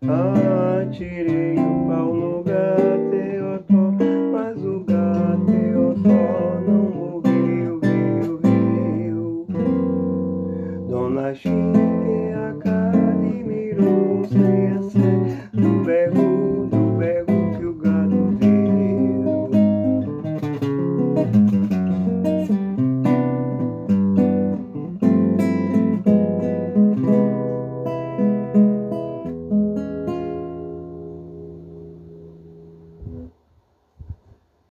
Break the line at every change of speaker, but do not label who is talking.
Atirei o pau no gateotó, mas o gateotó não morreu, riu. Dona Chiquinha Cade mirou sem